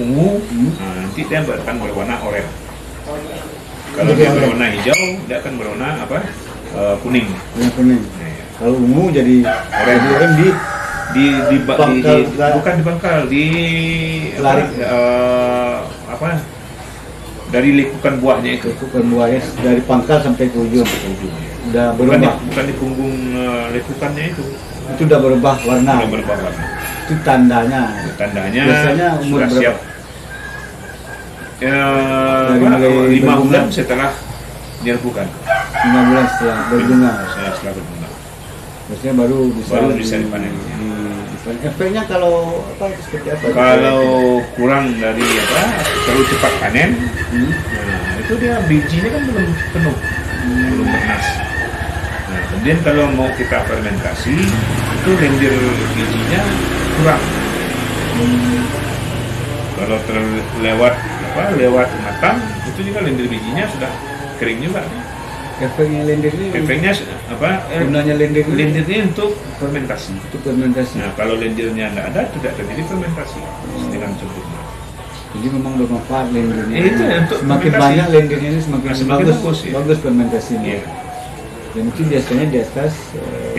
ungu, nah, nanti dia akan berwarna oranye. Kalau dia berwarna hijau, dia akan berwarna kuning. Yang kuning. Nah, Kalau ungu jadi Oranye. di Pangkal, Pangkal, bukan di pangkal, di Lari. dari lekukan buahnya itu. bukan buahnya dari pangkal sampai ke ujung. Udah berubah. Bukan di punggung lekukannya itu. Itu udah berubah warna. Sudah berubah warna. Itu tandanya. Tandanya Biasanya umur sudah berapa? siap. Dari mulai 5 berbunga? bulan setelah nyerbukan. 5 bulan setelah berbunga. Setelah berbunga. Biasanya baru bisa dipanen. Efeknya kalau seperti apa? Kalau kurang dari terlalu cepat panen, nah, itu dia bijinya kan belum penuh, belum bernas. Nah, kemudian kalau mau kita fermentasi, itu lendir bijinya kurang. Kalau lewat matang, itu juga lendir bijinya sudah kering juga. Efeknya lendir ini Efeknya gunanya lendir ini lendirnya untuk fermentasi. untuk fermentasi. Nah, kalau lendirnya nggak ada, tidak terjadi fermentasi dengan sempurna. Jadi memang bermanfaat lendirnya. Itu untuk semakin fermentasi. banyak lendirnya ini semakin, Semakin bagus, bagus, ya. bagus fermentasinya. Iya. Dan itu biasanya di atas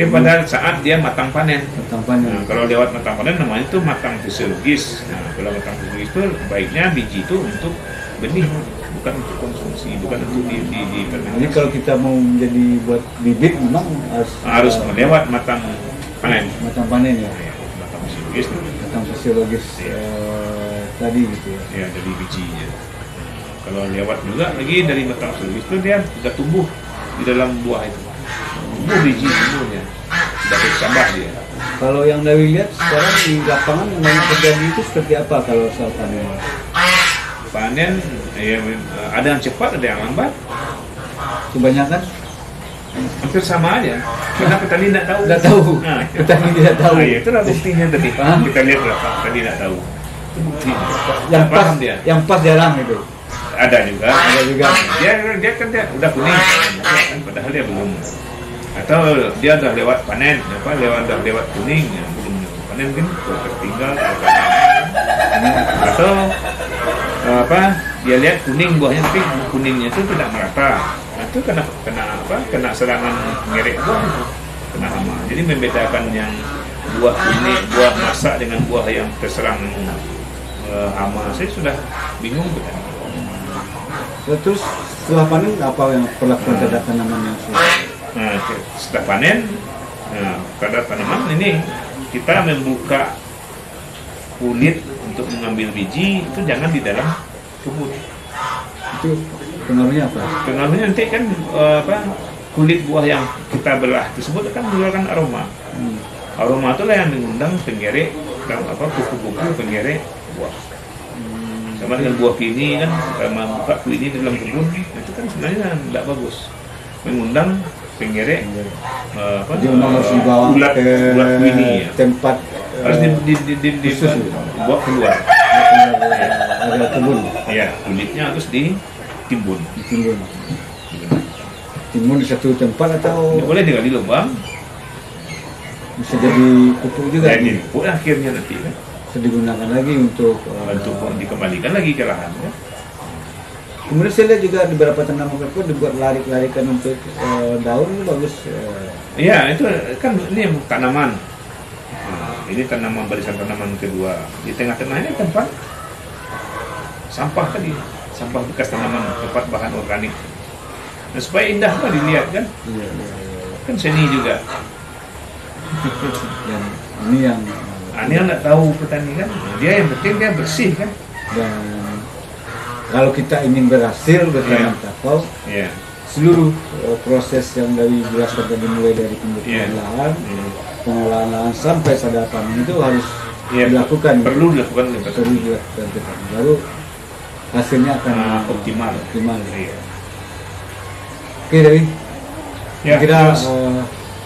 Pada saat dia matang panen. matang panen. Nah, kalau lewat matang panen namanya itu matang fisiologis. Nah, kalau matang fisiologis itu baiknya biji itu untuk benih, bukan untuk konsumsi, bukan untuk di Jadi fermentasi. kalau kita mau menjadi buat bibit memang Harus melewat matang panen. matang panen ya, Matang fisiologis. matang fisiologis tadi gitu ya. Ya, dari bijinya. Kalau lewat juga lagi dari matang fisiologis itu dia sudah tumbuh di dalam buah itu. Tumbuh biji tumbuhnya. Sudah bercambah dia. Kalau yang Dawi lihat sekarang di lapangan yang banyak terjadi itu seperti apa kalau soal panen? Panen ya, ada yang cepat, ada yang lambat. Kebanyakan Hampir sama aja. Karena petani tidak tahu. tidak tahu, Nah, petani tidak tahu. Nah, ya, itu lah buktinya tadi. Hah? Kita lihat berapa tadi tidak tahu. Itu buktinya. Yang Nggak pas, paham dia. yang pas jarang itu. Ada juga. Ada juga. Dia kan dia udah kuning, kan, padahal dia belum. Atau dia udah lewat panen, udah lewat kuning, ya, belum panen kan tertinggal. Atau dia lihat kuning buahnya tapi kuningnya itu tidak merata. Nah, itu kena serangan ngerek buah, kena hama. Jadi membedakan yang buah kuning, buah masak dengan buah yang terserang hama, saya sudah bingung kan. Terus setelah panen apa yang perlakuan terhadap tanaman yang sudah? Nah, setelah panen, pada tanaman ini kita membuka kulit untuk mengambil biji itu jangan di dalam kebun. Itu pengaruhnya apa? Pengaruhnya nanti kan kulit buah yang kita belah tersebut akan mengeluarkan aroma. Aroma itulah yang mengundang penggerek, kuku-kuku penggerek buah. Sama dengan buah kini kan, sama buka kini di dalam kebun itu kan sebenarnya tidak bagus, mengundang penggerek Jadi memang harus dibawa ulat ke kini ya. tempat Harus khusus, dibawa keluar. ada kebun, Ya, kulitnya harus ditimbun. ditimbun. Timbun di satu tempat atau Ini boleh digali lubang, bisa jadi pupuk juga. dan dipupuk akhirnya nanti kan. Bisa digunakan lagi untuk Dikembalikan lagi ke lahan. Ya. kemudian saya lihat juga di beberapa tanaman kebun dibuat larik-larikan untuk daun itu bagus. Iya, itu kan ini tanaman. Nah, ini tanaman barisan tanaman kedua. Di tengah-tengahnya tempat sampah tadi, sampah bekas tanaman, tempat bahan organik. Nah, supaya indah lah dilihat kan. Iya. Kan seni juga. Dan ini yang Ini yang nggak tahu petani kan. Dia yang penting dia bersih kan. dan kalau kita ingin berhasil bertanam kakao, Iya. seluruh proses yang dari jelaskan tadi mulai dari pembukaan Iya. lahan, pengolahan lahan sampai pada panen itu harus Iya, dilakukan. perlu dilakukan oleh Perlu petani. dilakukan petani. Baru hasilnya akan Optimal. optimal. Iya. Oke, Dewi. Ya, Kira terus,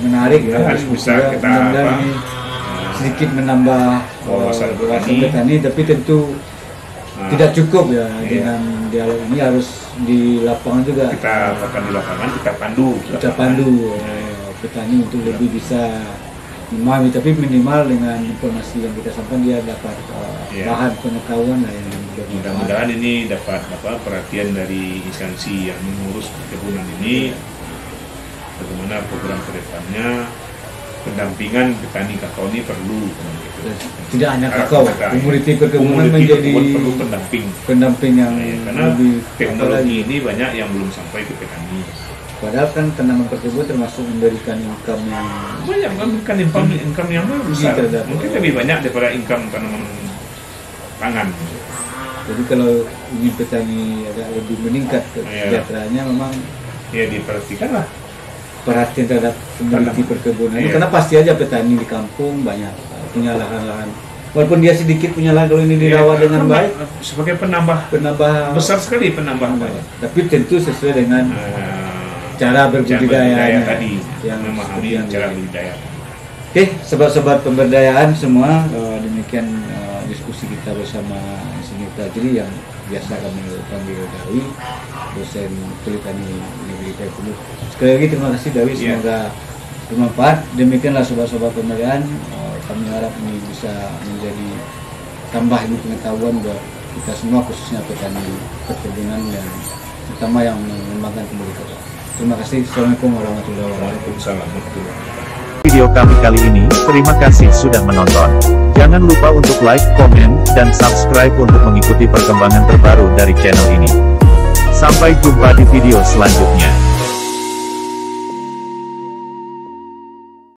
menarik ya. harus diskusi bisa ya. kita Mudah-mudahan ini sedikit menambah wawasan wawasan petani. petani, tapi tentu tidak cukup ya Iya. dengan dialog ini, harus di lapangan juga kita akan di lapangan, kita pandu. petani untuk lebih bisa memahami, tapi minimal dengan informasi yang kita sampaikan dia dapat Iya. bahan pengetahuan lah yang bermanfaat. Mudah-mudahan ini dapat perhatian dari instansi yang mengurus perkebunan ini, bagaimana program ke depannya, pendampingan petani kakao ini perlu gitu. Tidak hanya kakao, komoditi perkebunan menjadi perlu pendamping yang ya, karena lebih teknologi ini banyak yang belum sampai ke petani. padahal kan tanaman perkebunan termasuk memberikan income yang Banyak kan income yang besar, terhadap- mungkin lebih banyak daripada income tanaman pangan. jadi kalau ingin petani agak lebih meningkat Iya. kesejahteraannya memang Ya diperhatikan lah. perhatian terhadap komoditi perkebunan. Iya. Karena pasti aja petani di kampung banyak punya lahan-lahan. Walaupun dia sedikit punya lahan, kalau ini dirawat dengan baik, sebagai penambah penambah besar sekali penambah. Tapi tentu sesuai dengan cara Cara berbudidaya tadi yang memahami yang cara baik. budidaya. Oke, sobat-sobat pemberdayaan semua, demikian diskusi kita bersama Insinyur Tajri yang biasa kami panggil Dawi, dosen kuliah tani negeri Taipunuk. Sekali lagi terima kasih Dawi, semoga bermanfaat. Demikianlah sobat-sobat pemberdayaan, kami harap ini bisa menjadi tambah ilmu pengetahuan buat kita semua, khususnya petani perkebunan yang terutama yang mengembangkan kembali kakao. Terima kasih. Assalamualaikum warahmatullahi wabarakatuh. Waalaikumsalam. Video kami kali ini, terima kasih sudah menonton. Jangan lupa untuk like, komen, dan subscribe untuk mengikuti perkembangan terbaru dari channel ini. Sampai jumpa di video selanjutnya.